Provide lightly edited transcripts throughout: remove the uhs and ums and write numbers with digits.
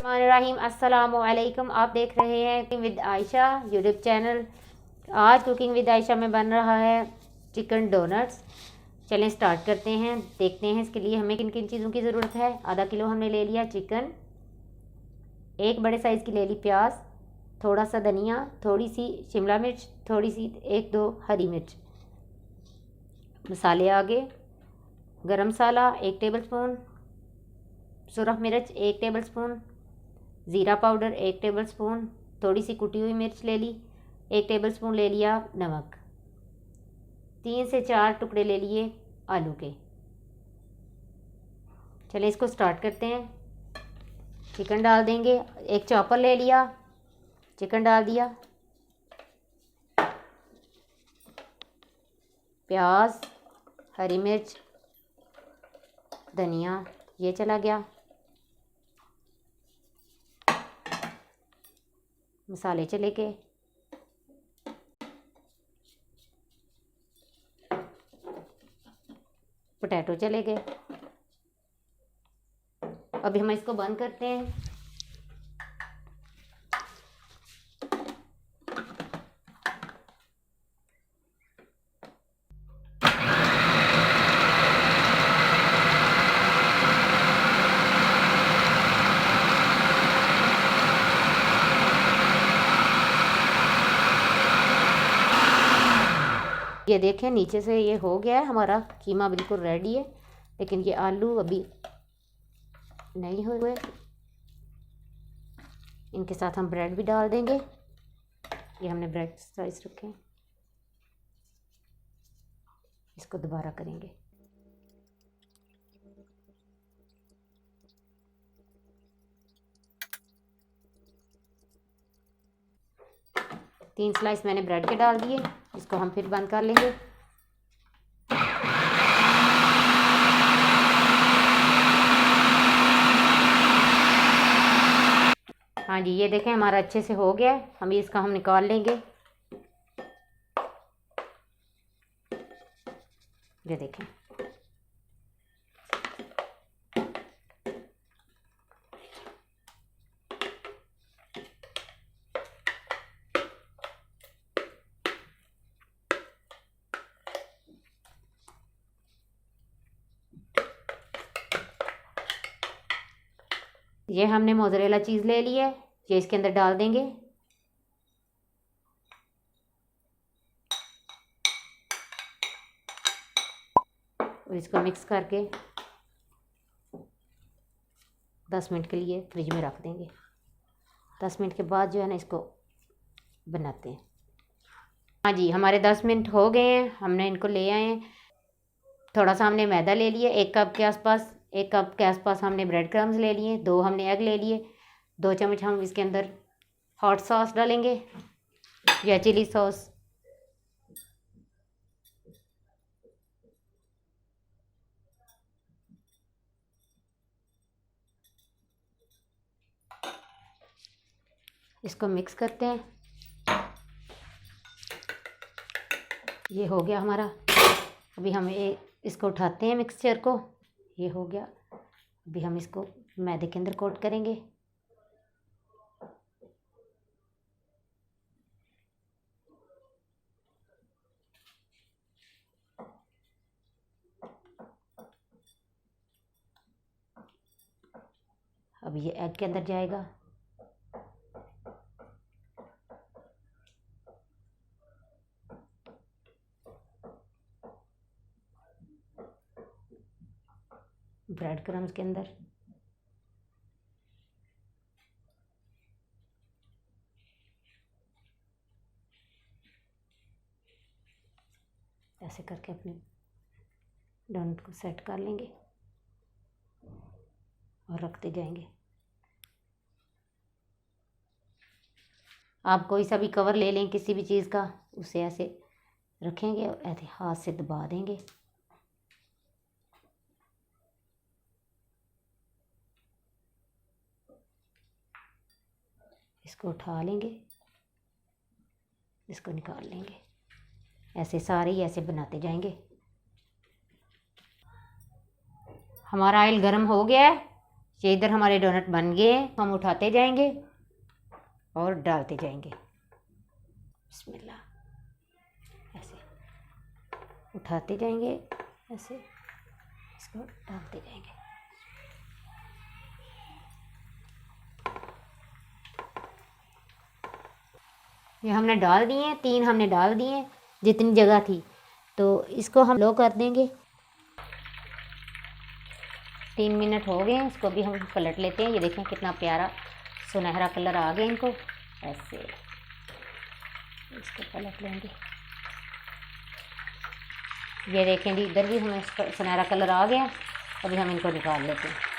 बिस्मिल्लाहिर्रहमानिर्रहीम। अस्सलामुअलैकुम। आप देख रहे हैं cooking with Ayesha YouTube channel. आज कुकिंग विद आयशा में बन रहा है चिकन डोनट्स। चलें स्टार्ट करते हैं, देखते हैं इसके लिए हमें किन किन चीज़ों की ज़रूरत है। आधा किलो हमने ले लिया चिकन, एक बड़े साइज़ की ले ली प्याज, थोड़ा सा धनिया, थोड़ी सी शिमला मिर्च, थोड़ी सी एक दो हरी मिर्च। मसाले आगे, गरम मसाला 1 टेबलस्पून, सुरख मिर्च 1 टेबलस्पून, ज़ीरा पाउडर 1 टेबलस्पून, थोड़ी सी कुटी हुई मिर्च ले ली, 1 टेबलस्पून ले लिया नमक, 3 से 4 टुकड़े ले लिए आलू के। चलिए इसको स्टार्ट करते हैं। चिकन डाल देंगे, एक चॉपर ले लिया, चिकन डाल दिया, प्याज, हरी मिर्च, धनिया ये चला गया, मसाले चले गए, पोटैटो चले गए। अभी हम इसको बंद करते हैं। ये देखें नीचे से ये हो गया है, हमारा कीमा बिल्कुल रेडी है, लेकिन ये आलू अभी नहीं हुए। इनके साथ हम ब्रेड भी डाल देंगे। ये हमने ब्रेड स्लाइस रखे हैं, इसको दोबारा करेंगे। तीन स्लाइस मैंने ब्रेड के डाल दिए, इसको हम फिर बंद कर लेंगे। हाँ जी, ये देखें हमारा अच्छे से हो गया है। हम इसका हम निकाल लेंगे। ये देखें, ये हमने मोज़रेला चीज़ ले ली है, ये इसके अंदर डाल देंगे। और इसको मिक्स करके 10 मिनट के लिए फ्रिज में रख देंगे। 10 मिनट के बाद जो है ना इसको बनाते हैं। हाँ जी, हमारे 10 मिनट हो गए हैं, हमने इनको ले आए हैं। थोड़ा सा हमने मैदा ले लिया, 1 कप के आसपास, 1 कप के आसपास हमने ब्रेड क्रम्स ले लिए, 2 हमने एग ले लिए, 2 चम्मच हम इसके अंदर हॉट सॉस डालेंगे या चिली सॉस। इसको मिक्स करते हैं। ये हो गया हमारा। अभी हम इसको उठाते हैं मिक्सचर को। ये हो गया। अभी हम इसको मैदे के अंदर कोट करेंगे। अब ये एग के अंदर जाएगा। ब्रेड क्रम्स के अंदर। ऐसे करके अपने डोनट को सेट कर लेंगे और रखते जाएंगे। आप कोई सा भी कवर ले लें किसी भी चीज़ का, उसे ऐसे रखेंगे और ऐसे हाथ से दबा देंगे। इसको उठा लेंगे, इसको निकाल लेंगे। ऐसे सारे ही ऐसे बनाते जाएंगे। हमारा ऑयल गर्म हो गया है, ये इधर हमारे डोनट बन गए, हम उठाते जाएंगे और डालते जाएंगे। बिस्मिल्लाह, ऐसे उठाते जाएंगे, ऐसे इसको डालते जाएंगे। ये हमने डाल दिए, 3 हमने डाल दिए जितनी जगह थी। तो इसको हम लो कर देंगे। 3 मिनट हो गए, इसको भी हम पलट लेते हैं। ये देखें कितना प्यारा सुनहरा कलर आ गया इनको। ऐसे इसको पलट लेंगे। ये देखें जी, इधर भी हमें सुनहरा कलर आ गया। अभी हम इनको निकाल लेते हैं।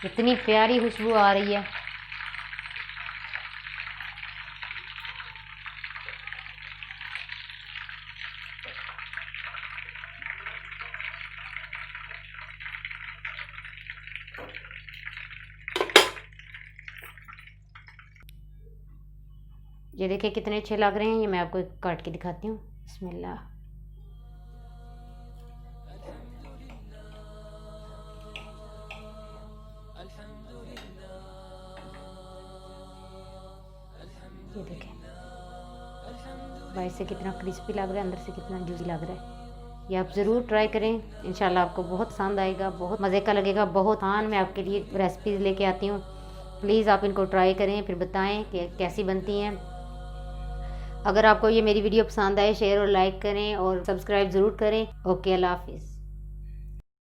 इतनी प्यारी खुशबू आ रही है। ये देखिए कितने अच्छे लग रहे हैं। ये मैं आपको काट के दिखाती हूँ। बिस्मिल्लाह। ये देखें बाहर से कितना क्रिस्पी लग रहा है, अंदर से कितना जूसी लग रहा है। ये आप ज़रूर ट्राई करें, इंशाल्लाह आपको बहुत पसंद आएगा, बहुत मज़े का लगेगा। बहुत आसान मैं आपके लिए रेसिपीज़ लेके आती हूँ। प्लीज़ आप इनको ट्राई करें, फिर बताएं कि कैसी बनती हैं। अगर आपको ये मेरी वीडियो पसंद आए, शेयर और लाइक करें और सब्सक्राइब ज़रूर करें। ओके, अल्लाह हाफिज़।